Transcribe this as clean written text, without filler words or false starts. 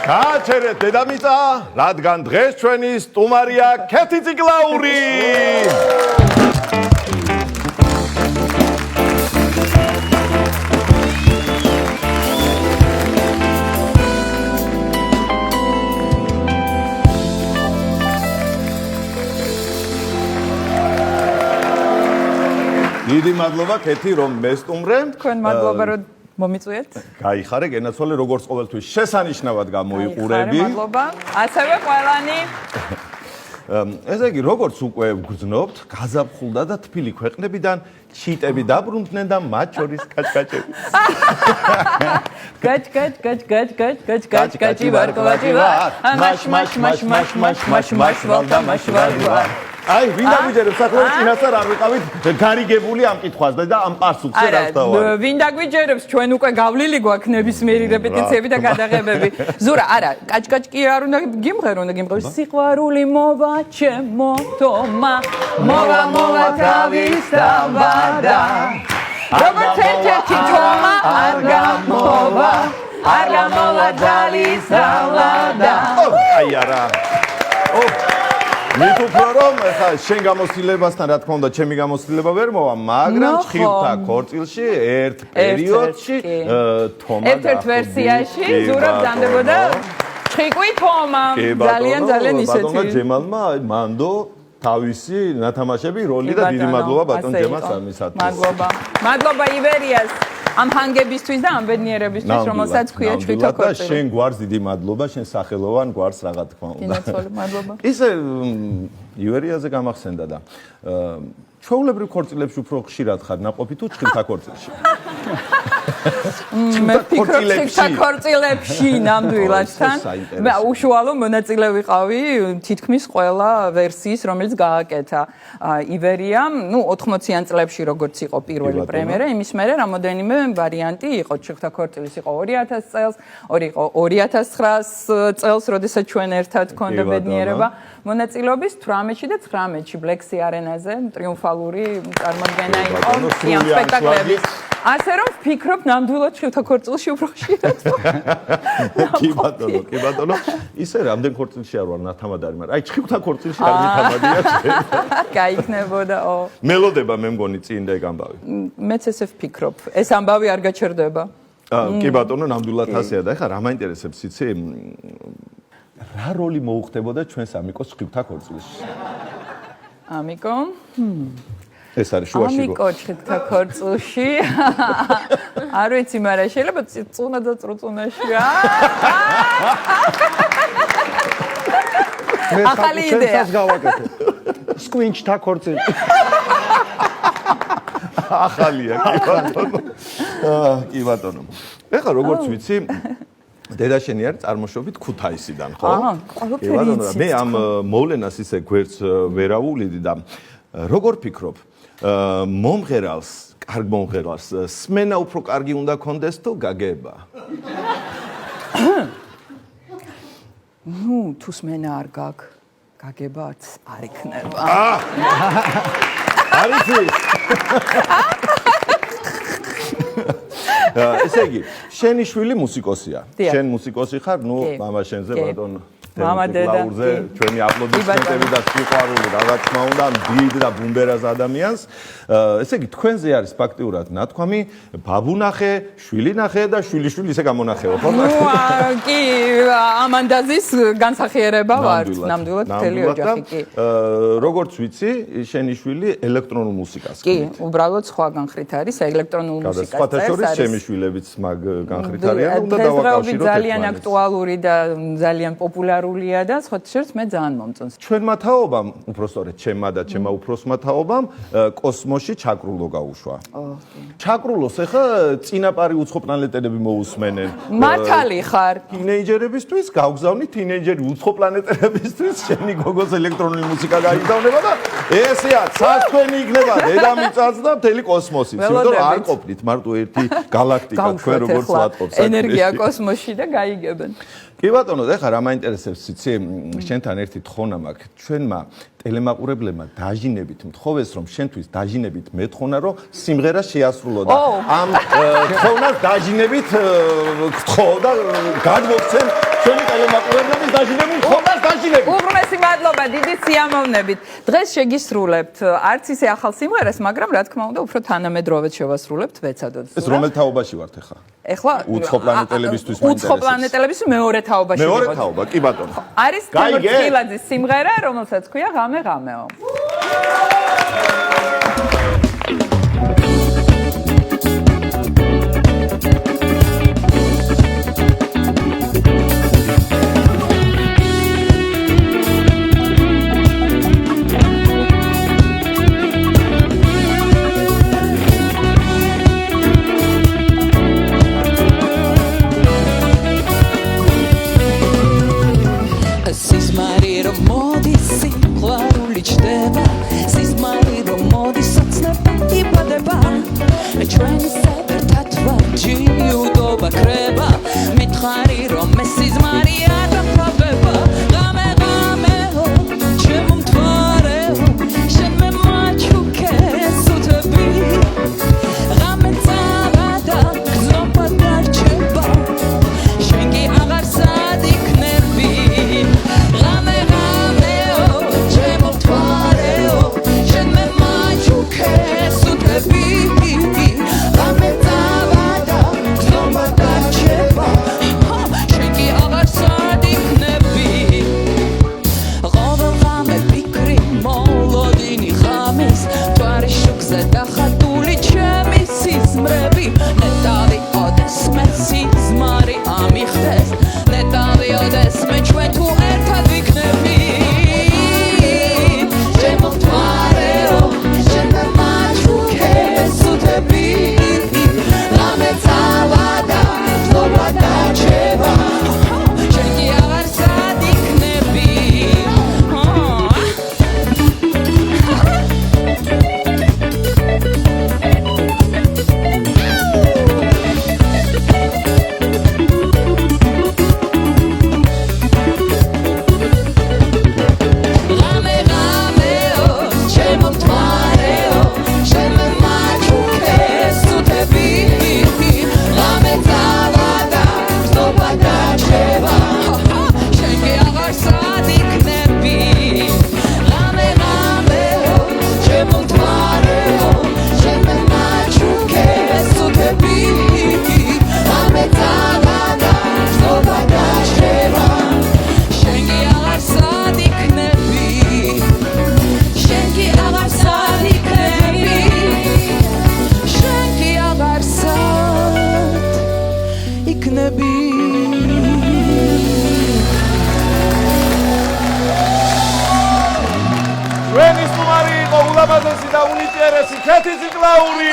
გააჩერეთ დედამიწა, რადგან დღეს ჩვენი სტუმარია ქეთი ციკლაური. დიდი მადლობა ქეთი რომ მესტუმრე. თქვენ მადლობა რომ მომიწვიეთ. გაიხარე, გენაცვალე როგორც ყოველთვის შესანიშნავად გამოიყურები. მადლობა. ასევე ყველანი. ესე იგი, როგორც უკვე გრძნობთ, გაზაფხულდა და თბილი ქვეყნებიდან ჩიტები დაბრუნდნენ და მათ შორის კაჭკაჭები. გაჭ ვარ. მაშ ვარ. აი, ვინ დაგვიჯერებს საქართველოს წინასწარ არ ვიყავით გარიგებული ამ კითხვას და ამ პასუხს რა ვთქვა. ვინ დაგვიჯერებს ჩვენ უკვე გავლილი გვაქვს ნებისმიერი რეპეტიციები და გადაღებები. ზურა, არა, კაჭკაჭკი არ უნდა გიმღერო, უნდა გიმღერო სიყვარული მოვა ჩემო თომა. მოვა თავის დავადა. როგორც ერთ-ერთი თომა არ გამოვა. არ გამოვა ძალის დავლადა. აი არა. მით უფრო რომ ხა შენ გამოცდილებასთან რა თქმა უნდა ჩემი გამოცდილება ვერ მოვა, მაგრამ ჭხილთა ქორწილში ერთ პერიოდში თომა ერთ-ერთ ვერსიაში ზურაბ დანდებოდა ჭხიკვი თომა. ძალიან ისეთი. ბატონმა ჯემალმა მანდო თავისი ნათამაშები როლი და დიდი მადლობა ბატონ ჯემალს ამისათვის. მადლობა ივერიას ამ ჰანგებისთვის და ამ ბედნიერებისთვის, რომელსაც ქვია ჭხითა ქორწილი. და შენ გვარს დიდი მადლობა, შენ სახელოვან გვარს რა თქმა უნდა. გინაცვალე მადლობა. ისე ივერიაზე გამახსენდა და ჩვეულებრივ ქორწილებში უფრო ხშირად ხარ ნაყოფი თუ ჭხითა ქორწილში? მე ვფიქრობ ჭხითა ქორწილებში ნამდვილადთან. მე უშუალო მონაწილე ვიყავი თითქმის ყველა ვერსიის, რომელიც გააკეთა ივერიამ, 80-იან წლებში როგორც იყო პირველი პრემიერა, იმის მერე რამოდენიმე ვარიანტი იყო. ჭხითა ქორწილის იყო 2000 წელს, იყო 2009 წელს, როდესაც ჩვენ ერთად გქონდა ბედნიერება მონაწილეობის 18-ში და 19-ში ბლექსი არენაზე ტრიუმფალური წარმოდგენა იყო ამ სპექტაკლების. ასე რომ ვფიქრობ ნამდვილად ჭხითა ქორწილში უფრო ხშირად. კი ბატონო, ისე რამდენ ქორწილში არ ვარ ნათამადარი, მაგრამ აი ჭხითა ქორწილში არ მითამადია. გაიქნებოდა. მელოდება მე მგონი წინ და ეგ ამბავი. მეც ესე ვფიქრობ. ეს ამბავი არ გაჩერდება. კი ბატონო, ნამდვილად ასეა და ეხლა რა მაინტერესებს იცი? რა როლი მოუხდებოდა ჩვენს ამიკოს ჭხითა ქორწილში? ამიკო? ეს არის შუაში. ამიკო ჭხითა ქორწილში. არ ვიცი, მაგრამ შეიძლება წუნა და წრუწუნაშია. ახალი იდეა. ჩვენსაც გავაკეთე. სკვინჩთა ქორწილი. ახალია, კი ბატონო. ეხლა როგორც ვიცი, დედა შენი არის წარმოშობით ქუთაისიდან, ხო? კი ბატონო, მე ამ მოვლენას ისე გვერდს ვერავულიდი და როგორ ფიქრობ, მომღერალს, კარგ მომღერალს სმენა უფრო კარგი უნდა კონდეს თუ გაგება? თუ სმენა არ გაქვს, გაგებაც არ იქნება. არის ის? ესე იგი, შენი შვილი მუსიკოსია. შენ მუსიკოსი ხარ, მამა შენზე ბატონ მამა დედა. ჩვენი აპლოდისმენტები და სიყვარული რა თქმა უნდა დიდ და ბუმბერას ადამიანს. ესე იგი, თქვენზე არის ფაქტიურად ნათქვამი, ბაბუ ნახე, შვილი ნახე და შვილიშვილი ისე გამონახეო, ხო? კი, ამანდაზის განსახიერება ვარ, ნამდვილად მთელი ოჯახი, კი. როგორც ვიცი, შენი შვილი ელექტრონულ მუსიკას. კი, უბრალოდ სხვა განხრით არის ელექტრონულ მუსიკას. სხვათა შორის ჩემი შვილებიც მაგ განხრით არიან, უნდა დავაკავშიროთ. ძალიან აქტუალური და ძალიან პოპულარულია და სხვათა შორის მე ძალიან მომწონს. ჩვენმა თაობამ, უпростоრედ ჩემმა და ჩემმა უფროსმა თაობამ კოსმოსში ჩაკრულო გაუშვა. ჩაკრულოს ახლა წინაპარი უცხო პლანეტელები მოусმენენ. მართალი ხარ? თინეიჯერებისთვის გავგზავნი თინეიჯერი უცხო პლანეტელებისთვის შენი გოგოს ელექტრონული მუსიკა გაიგზავნება და ესეა ცასქვენი იქნება დედამიწაც და მთელი კოსმოსიც. იმიტომ რომ არ ყოფნით მარტო ერთი galaktika თქვენ როგორც ვატყობთ ენერგია კოსმოსში და გაიგებენ. კი ბატონო, ეხლა რა მაინტერესებს იცი, შენთან ერთი თხოვნა მაქვს. ჩვენმა ტელემაყურებლებმა დაჟინებით მთხოვეს, რომ შენთვის დაჟინებით მეთხოვნა, რომ სიმღერა შეასრულო და ამ თხოვნას დაჟინებით გთხოვ და გადმოგცემ ჩვენი ტელემაყურებლების დაჟინებული ხომას დაჟინებით. უღრმესი მადლობა, დიდი სიამოვნებით. დღეს შეგისრულებთ არც ისე ახალ სიმღერას, მაგრამ რა თქმა უნდა, უფრო თანამედროვეც შევასრულებთ ვეცადოთ. ეს რომელ თაობაში ვართ ახლა? ეხლა უცხო პლანეტელებისთვის მაინტერესებს. უცხო პლანეტელებისთვის მეორე თაობაში მეორე ვიყოთ. თაობა, კი ბატონო. არის თემურ ცხილაძის სიმღერა, რომელსაც ქვია ღამე ღამეო. ვენის სტუმარი იყო ულამაზესი და უნიჭიერესი ქეთი ციკლაური.